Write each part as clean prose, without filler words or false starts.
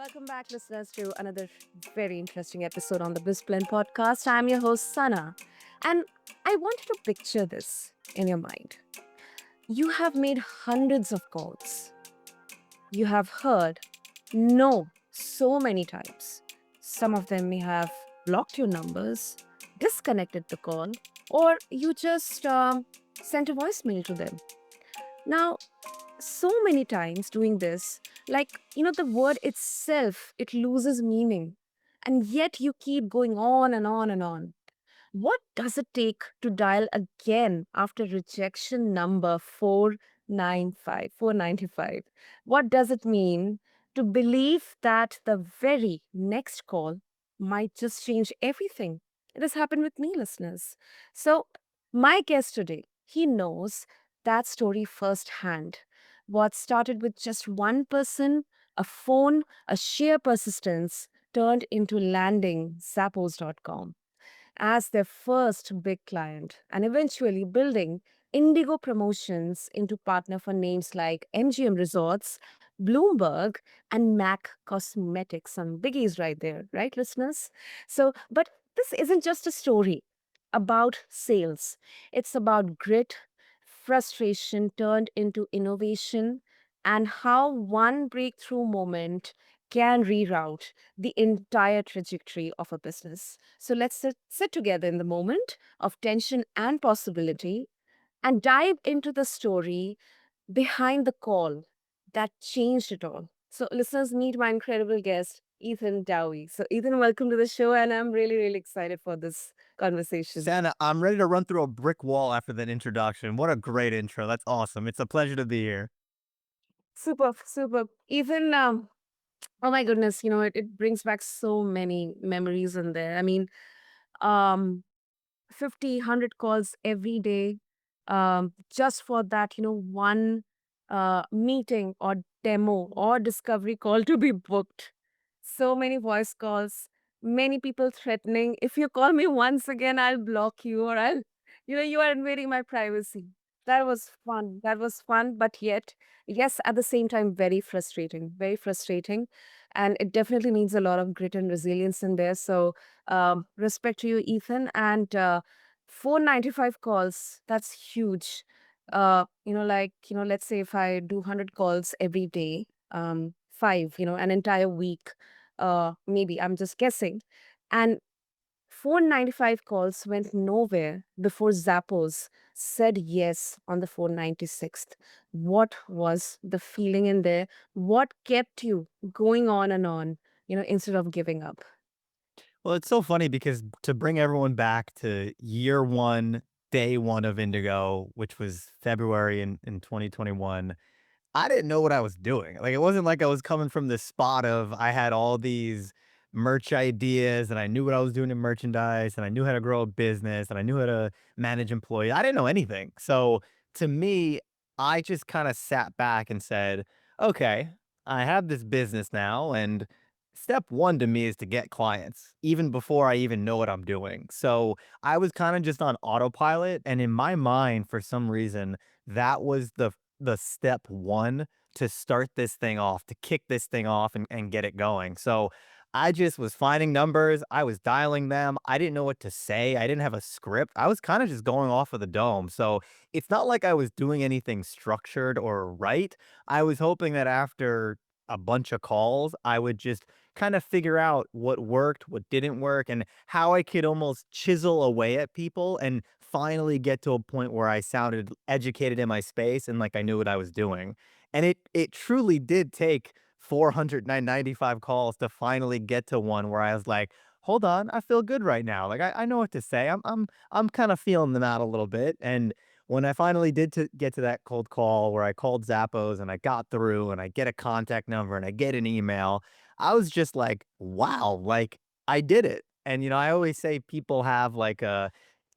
Welcome back, listeners, to another very interesting episode on the BizPlan podcast. I'm your host, Sana, and I want you to picture this in your mind. You have made hundreds of calls. You have heard no so many times. Some of them may have blocked your numbers, disconnected the call, or you just sent a voicemail to them. Now, so many times doing this, the word itself, it loses meaning. And yet you keep going on and on and on. What does it take to dial again after rejection number 495? What does it mean to believe that the very next call might just change everything? It has happened with me, listeners. So, my guest today, he knows that story firsthand. What started with just one person, a phone, a sheer persistence, turned into landing Zappos.com as their first big client and eventually building Indigo Promotions into partner for names like MGM Resorts, Bloomberg, and MAC Cosmetics. Some biggies right there, right, listeners? But this isn't just a story about sales, it's about grit, frustration turned into innovation, and how one breakthrough moment can reroute the entire trajectory of a business. So let's sit together in the moment of tension and possibility and dive into the story behind the call that changed it all. So, listeners, meet my incredible guest, Ethan Dowie. So, Ethan, welcome to the show, and I'm really, really excited for this conversation. Santa, I'm ready to run through a brick wall after that introduction. What a great intro. That's awesome. It's a pleasure to be here. Super, super. Ethan, oh my goodness, it brings back so many memories in there. I mean, um, 50, 100 calls every day just for that, one meeting or demo or discovery call to be booked. So many voice calls, many people threatening, if you call me once again, I'll block you or you are invading my privacy. That was fun. That was fun, but yet, yes, at the same time, very frustrating, very frustrating. And it definitely needs a lot of grit and resilience in there. So, respect to you, Ethan. And 495 calls, that's huge. Let's say if I do 100 calls every day, five, an entire week, maybe I'm just guessing. And 495 calls went nowhere before Zappos said yes on the 496th. What was the feeling in there? What kept you going on and on, instead of giving up? Well, it's so funny because to bring everyone back to year one, day one of Indigo, which was February in 2021, I didn't know what I was doing. Like, it wasn't like I was coming from this spot of I had all these merch ideas and I knew what I was doing in merchandise and I knew how to grow a business and I knew how to manage employees. I didn't know anything. So to me, I just kind of sat back and said, okay, I have this business now. And step one to me is to get clients, even before I even know what I'm doing. So I was kind of just on autopilot. And in my mind, for some reason, that was the step one to start this thing off, to kick this thing off and get it going. So I just was finding numbers. I was dialing them. I didn't know what to say. I didn't have a script. I was kind of just going off of the dome. So it's not like I was doing anything structured or right. I was hoping that after a bunch of calls, I would just kind of figure out what worked, what didn't work, and how I could almost chisel away at people and finally get to a point where I sounded educated in my space and like I knew what I was doing. And it truly did take 495 calls to finally get to one where I was like, hold on, I feel good right now. Like I know what to say. I'm kind of feeling them out a little bit. And when I finally did to get to that cold call where I called Zappos and I got through and I get a contact number and I get an email, I was just like, wow, like I did it. And I always say people have like a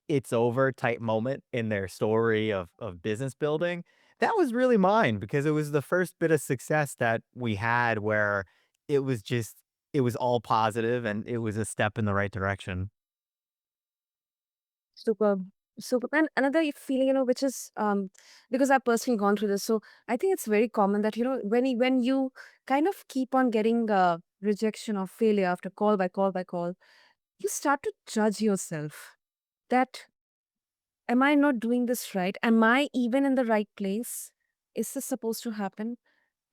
it's over type moment in their story of business building. That was really mine because it was the first bit of success that we had where it was just it was all positive and it was a step in the right direction. Super, super. And another feeling, which is because I've personally gone through this. So I think it's very common that, when you kind of keep on getting rejection or failure after call by call by call, you start to judge yourself that, am I not doing this right? Am I even in the right place? Is this supposed to happen?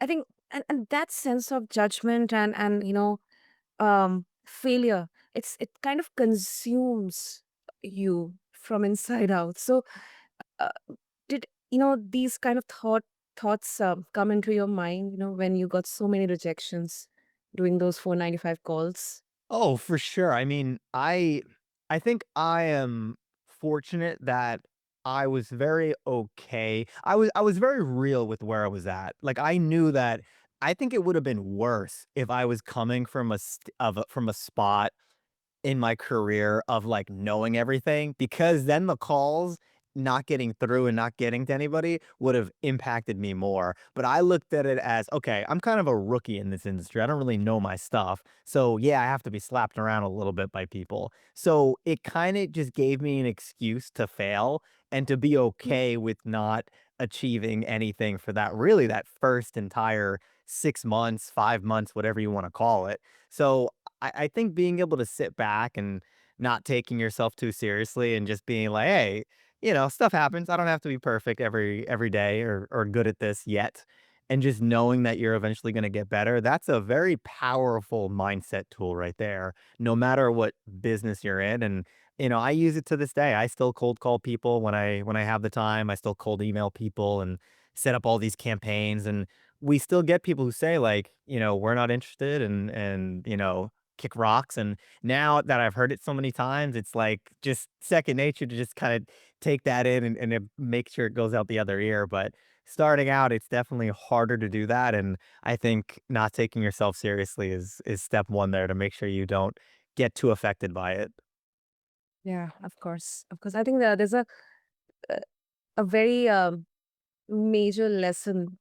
I think, and that sense of judgment and failure, it kind of consumes you from inside out. So uh, did these kind of thoughts come into your mind, when you got so many rejections doing those 495 calls? Oh, for sure. I mean, I think I am fortunate that I was very okay. I was very real with where I was at. Like I knew that I think it would have been worse if I was coming from from a spot in my career of, like, knowing everything, because then the calls not getting through and not getting to anybody would have impacted me more. But I looked at it as, "Okay, I'm kind of a rookie in this industry. I don't really know my stuff. So, yeah, I have to be slapped around a little bit by people." So, it kinda just gave me an excuse to fail and to be Mm. okay with not achieving anything for that first entire 6 months, 5 months, whatever you wanna call it. So, I think being able to sit back and not taking yourself too seriously and just being like, "Hey, stuff happens. I don't have to be perfect every day or good at this yet." And just knowing that you're eventually gonna get better, that's a very powerful mindset tool right there, no matter what business you're in. And, I use it to this day. I still cold call people when I have the time. I still cold email people and set up all these campaigns, and we still get people who say like, "We're not interested," and, kick rocks. And now that I've heard it so many times, it's like just second nature to just kind of take that in and it make sure it goes out the other ear. But starting out, it's definitely harder to do that. And I think not taking yourself seriously is step one there to make sure you don't get too affected by it. Yeah, of course, of course. I think that there's a very major lesson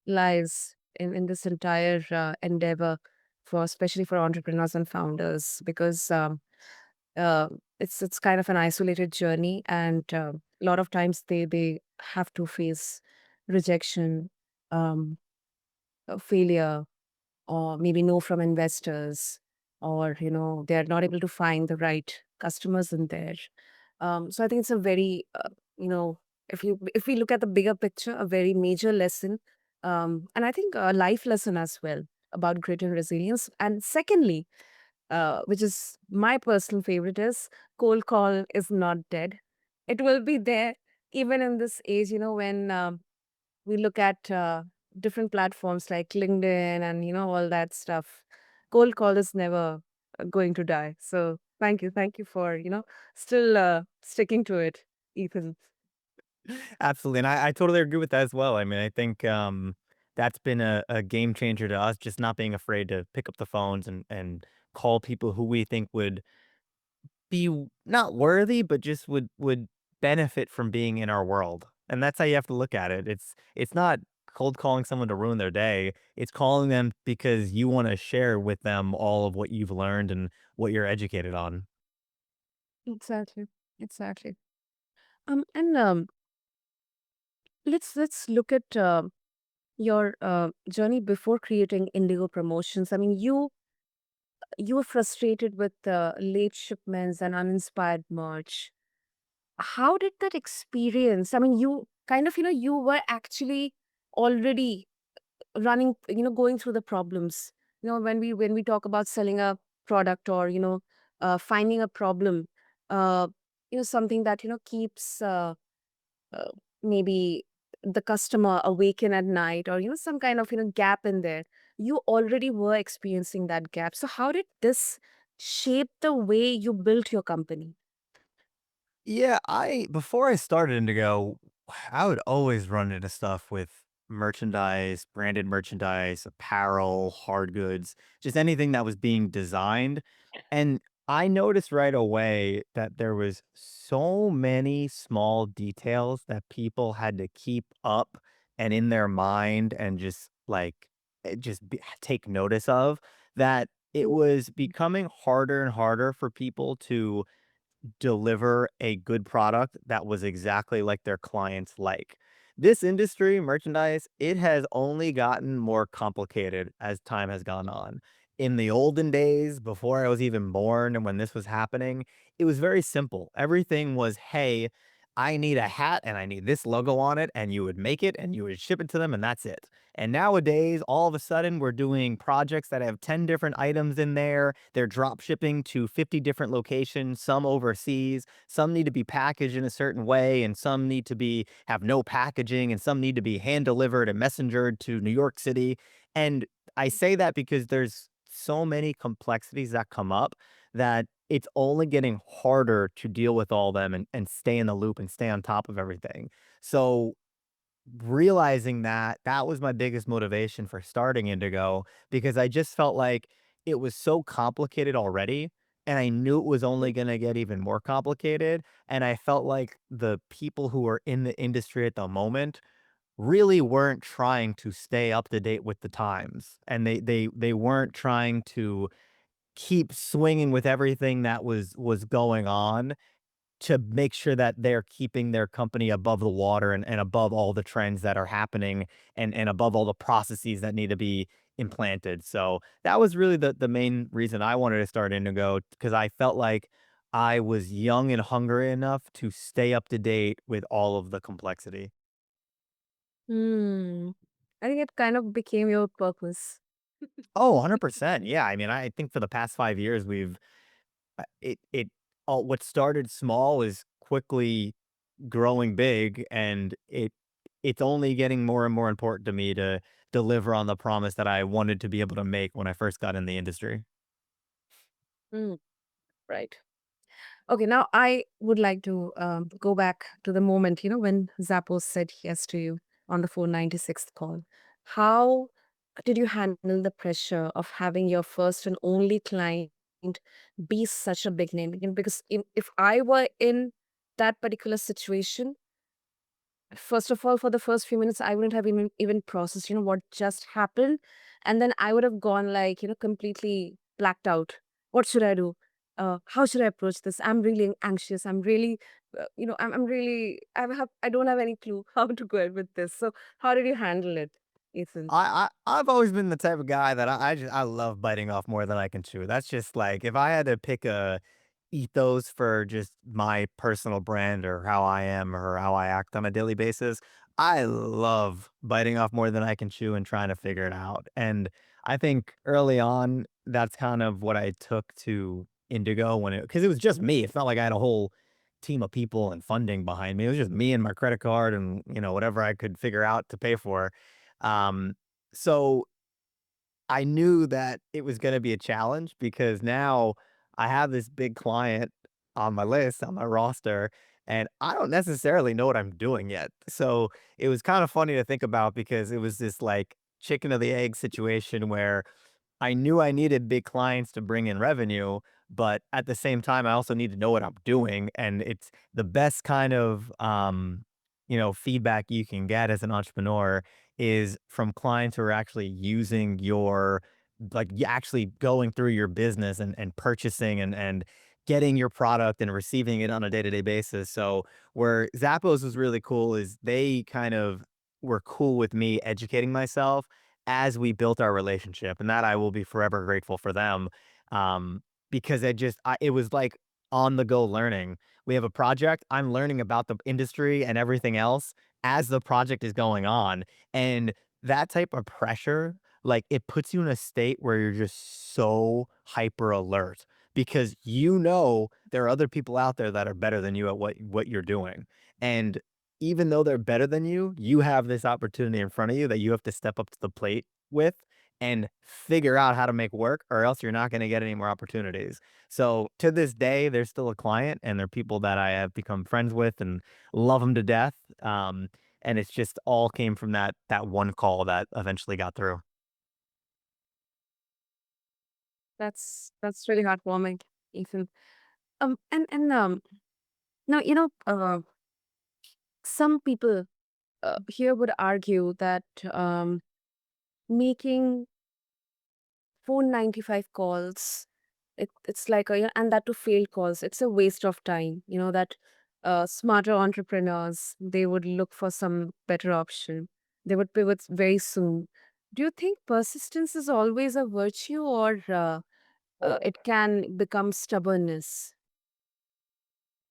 lies in this entire endeavor, for especially for entrepreneurs and founders, because uh, it's kind of an isolated journey, and a lot of times they have to face rejection, um, failure, or maybe no from investors, or they're not able to find the right customers in there. So I think it's a very you know if we look at the bigger picture, a very major lesson, and I think a life lesson as well about grit and resilience. And secondly, which is my personal favorite, is cold call is not dead. It will be there even in this age, when we look at different platforms like LinkedIn and all that stuff. Cold call is never going to die. So thank you for still sticking to it, Ethan. Absolutely, and I totally agree with that as well. I mean, I think, that's been a game changer to us, just not being afraid to pick up the phones and call people who we think would be not worthy, but just would benefit from being in our world. And that's how you have to look at it. It's not cold calling someone to ruin their day. It's calling them because you wanna share with them all of what you've learned and what you're educated on. Exactly. Exactly. And let's look at your journey before creating Indigo Promotions. I mean, you were frustrated with late shipments and uninspired merch. How did that experience? I mean, you kind of, you were actually already running, going through the problems. When we talk about selling a product, or finding a problem, uh, something that keeps uh, maybe the customer awaken at night, or some kind of gap in there. You already were experiencing that gap. So how did this shape the way you built your company? Yeah, I before I started Indigo, I would always run into stuff with merchandise, branded merchandise, apparel, hard goods, just anything that was being designed. And I noticed right away that there was so many small details that people had to keep up and in their mind and just like take notice of, that it was becoming harder and harder for people to deliver a good product that was exactly like their clients like. This industry, merchandise, it has only gotten more complicated as time has gone on. In the olden days, before I was even born and when this was happening, it was very simple. Everything was, hey, I need a hat and I need this logo on it, and you would make it and you would ship it to them, and that's it. And nowadays, all of a sudden, we're doing projects that have 10 different items in there. They're drop shipping to 50 different locations, some overseas. Some need to be packaged in a certain way, and some need to be have no packaging, and some need to be hand delivered and messengered to New York City. And I say that because there's so many complexities that come up that it's only getting harder to deal with all them and stay in the loop and stay on top of everything. So realizing that, that was my biggest motivation for starting Indigo, because I just felt like it was so complicated already, and I knew it was only gonna get even more complicated, and I felt like the people who were in the industry at the moment really weren't trying to stay up to date with the times, and they weren't trying to keep swinging with everything that was going on to make sure that they're keeping their company above the water and above all the trends that are happening and above all the processes that need to be implanted. So that was really the main reason I wanted to start Indigo, because I felt like I was young and hungry enough to stay up to date with all of the complexity. Hmm. I think it kind of became your purpose. Oh, 100%. Yeah. I mean, I think for the past 5 years, we've it all what started small is quickly growing big, and it's only getting more and more important to me to deliver on the promise that I wanted to be able to make when I first got in the industry. Mm, right. Okay, now I would like to go back to the moment, when Zappos said yes to you on the 496th call. How did you handle the pressure of having your first and only client be such a big name? Because if I were in that particular situation, first of all, for the first few minutes, I wouldn't have even processed, what just happened. And then I would have gone like, completely blacked out. What should I do? How should I approach this? I'm really anxious. I'm really, I'm really, I don't have any clue how to go ahead with this. So how did you handle it, Ethan? I've always been the type of guy that I love biting off more than I can chew. That's just like if I had to pick a ethos for just my personal brand or how I am or how I act on a daily basis, I love biting off more than I can chew and trying to figure it out. And I think early on, that's kind of what I took to Indigo when because it was just me. It's not like I had a whole team of people and funding behind me. It was just me and my credit card and whatever I could figure out to pay for. Um, so I knew that it was gonna be a challenge because now I have this big client on my list, on my roster, and I don't necessarily know what I'm doing yet. So it was kind of funny to think about because it was this like chicken or the egg situation where I knew I needed big clients to bring in revenue, but at the same time, I also need to know what I'm doing. And it's the best kind of, feedback you can get as an entrepreneur is from clients who are actually using actually going through your business and purchasing and getting your product and receiving it on a day-to-day basis. So where Zappos was really cool is they kind of were cool with me educating myself as we built our relationship, and that I will be forever grateful for them, because it was like on the go learning. We have a project, I'm learning about the industry and everything else as the project is going on, and that type of pressure, like, it puts you in a state where you're just so hyper alert because there are other people out there that are better than you at what you're doing, and even though they're better than you have this opportunity in front of you that you have to step up to the plate with and figure out how to make work, or else you're not going to get any more opportunities. So to this day, there's still a client and they're people that I have become friends with and love them to death. And it's just all came from that one call that eventually got through. That's really heartwarming, Ethan. And now some people here would argue that making 495 calls, it's like and that to failed calls, it's a waste of time, that smarter entrepreneurs, they would look for some better option. They would pivot very soon. Do you think persistence is always a virtue, or it can become stubbornness?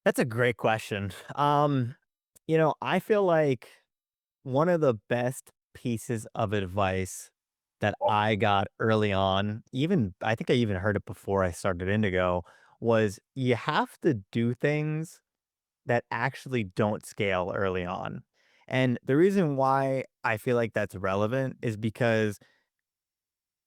That's a great question. I feel like one of the best pieces of advice that I got early on, even I think I even heard it before I started Indigo, was you have to do things that actually don't scale early on. And the reason why I feel like that's relevant is because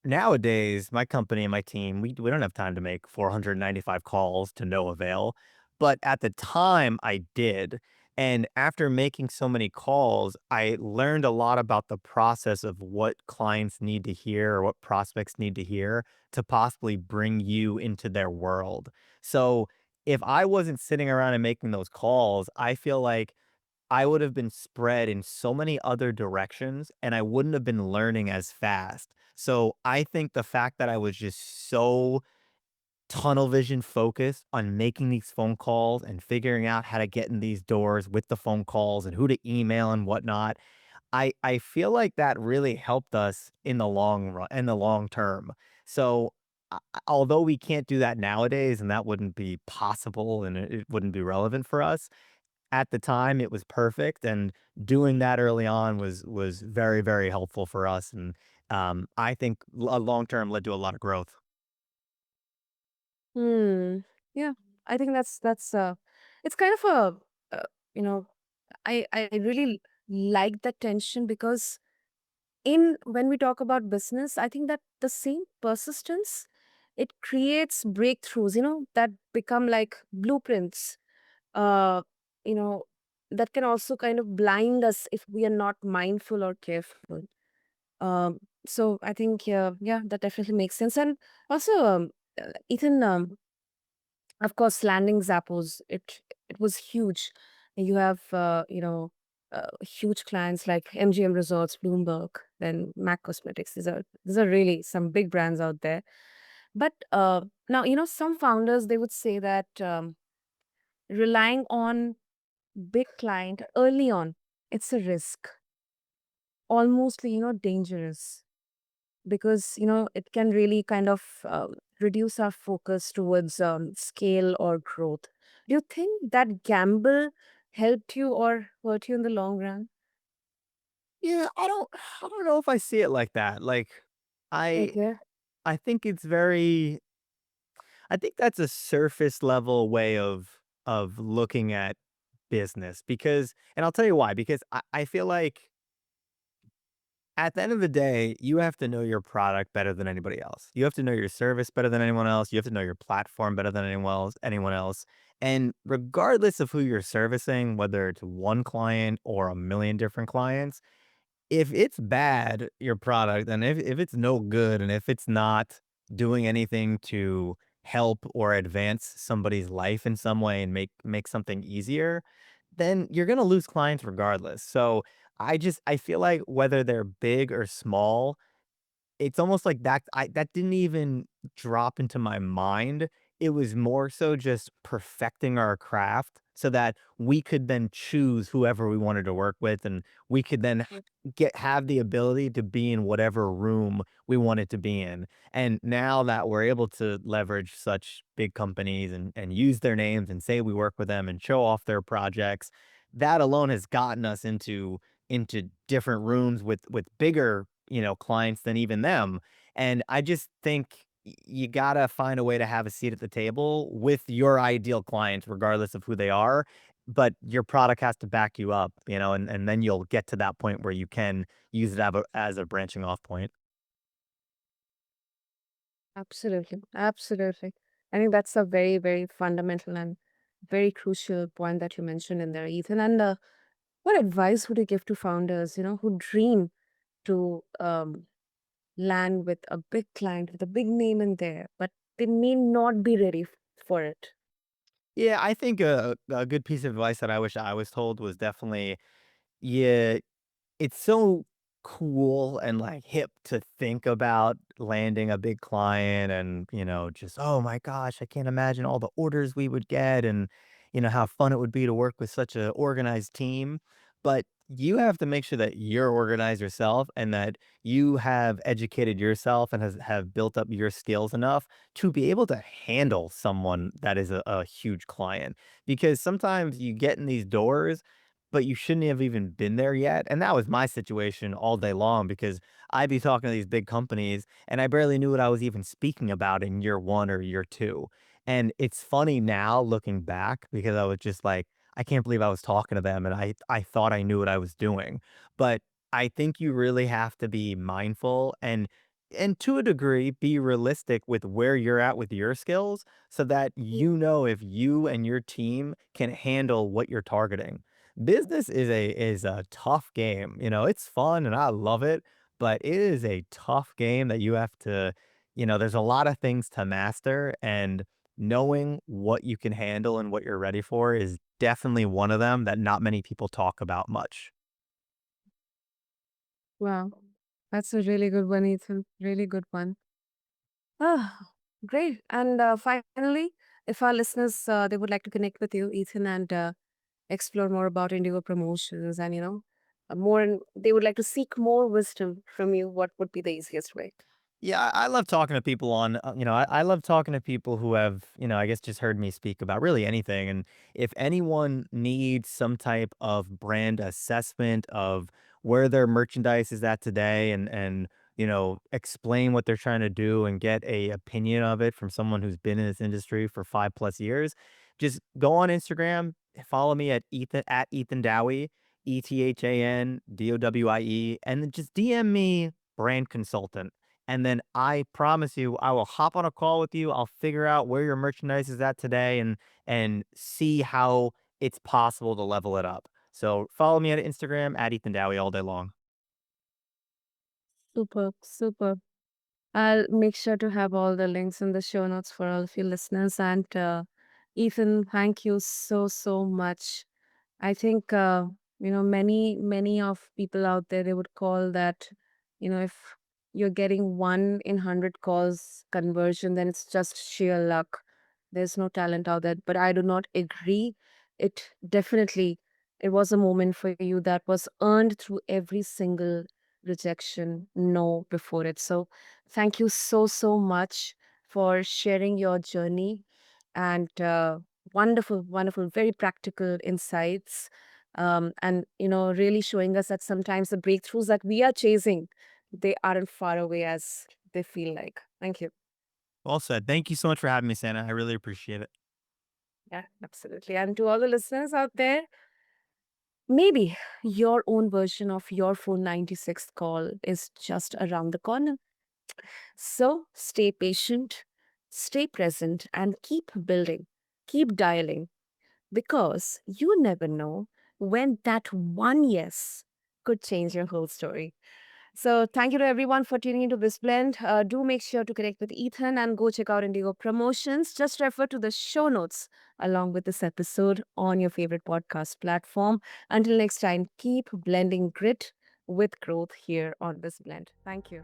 nowadays, my company and my team, we don't have time to make 495 calls to no avail. But at the time, I did. And after making so many calls, I learned a lot about the process of what clients need to hear or what prospects need to hear to possibly bring you into their world. So if I wasn't sitting around and making those calls, I feel like I would have been spread in so many other directions, and I wouldn't have been learning as fast. So, I think the fact that I was just so tunnel vision focused on making these phone calls and figuring out how to get in these doors with the phone calls and who to email and whatnot, I feel like that really helped us in the long run in the long term. So, although we can't do that nowadays, and that wouldn't be possible and it wouldn't be relevant for us, at the time, it was perfect, and doing that early on was very, very helpful for us, and, I think long term led to a lot of growth. Hmm. Yeah, I think that's it's kind of you know, I really like that tension because in when we talk about business, I think that the same persistence, it creates breakthroughs, that become like blueprints, uh, you know, that can also kind of blind us if we are not mindful or careful. So I think, yeah, that definitely makes sense. And also, Ethan, of course, landing Zappos, it was huge. You have, huge clients like MGM Resorts, Bloomberg, then Mac Cosmetics. These are really some big brands out there. But now, some founders, they would say that relying on big client early on, it's a risk, almost, dangerous, because it can really kind of reduce our focus towards scale or growth. Do you think that gamble helped you or hurt you in the long run? Yeah, I don't know if I see it like that, like, I Okay. I think it's very I think that's a surface level way of looking at business because and I'll tell you why, because I feel like at the end of the day, you have to know your product better than anybody else. You have to know your service better than anyone else. You have to know your platform better than anyone else. And regardless of who you're servicing, whether it's one client or a million different clients, if it's bad, your product, and if it's no good and if it's not doing anything to help or advance somebody's life in some way and make something easier, then you're gonna lose clients regardless. So I feel like whether they're big or small, it's almost like that didn't even drop into my mind. It was more so just perfecting our craft so that we could then choose whoever we wanted to work with, and we could then have the ability to be in whatever room we wanted to be in. And now that we're able to leverage such big companies and use their names and say we work with them and show off their projects, that alone has gotten us into different rooms with bigger, clients than even them. And I just think you gotta find a way to have a seat at the table with your ideal clients, regardless of who they are. But your product has to back you up, and then you'll get to that point where you can use it as a branching off point. Absolutely. Absolutely. I think that's a very, very fundamental and very crucial point that you mentioned in there, Ethan. And what advice would you give to founders, who dream to land with a big client with a big name in there, but they may not be ready for it? Yeah, I think a good piece of advice that I wish I was told was definitely, yeah, it's so cool and, like, hip to think about landing a big client and, just, "Oh my gosh, I can't imagine all the orders we would get," and, how fun it would be to work with such a organized team. But you have to make sure that you're organized yourself and that you have educated yourself and have built up your skills enough to be able to handle someone that is a huge client. Because sometimes you get in these doors, but you shouldn't have even been there yet. And that was my situation all day long because I'd be talking to these big companies and I barely knew what I was even speaking about in year one or year two. And it's funny now looking back because I was just like, I can't believe I was talking to them and I thought I knew what I was doing. But I think you really have to be mindful and to a degree be realistic with where you're at with your skills so that you know if you and your team can handle what you're targeting. Business is a tough game. It's fun and I love it, but it is a tough game that you have to, there's a lot of things to master and knowing what you can handle and what you're ready for is definitely one of them that not many people talk about much. Wow. That's a really good one, Ethan. Really good one. Ah, great. And finally, if our listeners they would like to connect with you, Ethan, and explore more about Indigo promotions, and more, and they would like to seek more wisdom from you, what would be the easiest way? Yeah, I love talking to people I love talking to people who have, I guess just heard me speak about really anything. And if anyone needs some type of brand assessment of where their merchandise is at today and explain what they're trying to do and get a opinion of it from someone who's been in this industry for 5+ years, just go on Instagram, follow me at Ethan Dowie, ETHANDOWIE, and then just DM me brand consultant and then I promise you, I will hop on a call with you. I'll figure out where your merchandise is at today and see how it's possible to level it up. So follow me on Instagram at Ethan Dowie all day long. Super, super. I'll make sure to have all the links in the show notes for all of you listeners. And Ethan, thank you so, so much. I think, many of people out there, they would call that, if you're getting 1 in 100 calls conversion, then it's just sheer luck. There's no talent out there. But I do not agree. It definitely, it was a moment for you that was earned through every single rejection, no before it. So thank you so, so much for sharing your journey and wonderful, wonderful, very practical insights. And really showing us that sometimes the breakthroughs that we are chasing, they aren't far away as they feel like. Thank you. Well said. Thank you so much for having me, Santa. I really appreciate it. Yeah, absolutely. And to all the listeners out there, maybe your own version of your 496th call is just around the corner. So stay patient, stay present, and keep building, keep dialing, because you never know when that one yes could change your whole story. So, thank you to everyone for tuning into this blend. Do make sure to connect with Ethan and go check out Indigo Promotions. Just refer to the show notes along with this episode on your favorite podcast platform. Until next time, keep blending grit with growth here on this blend. Thank you.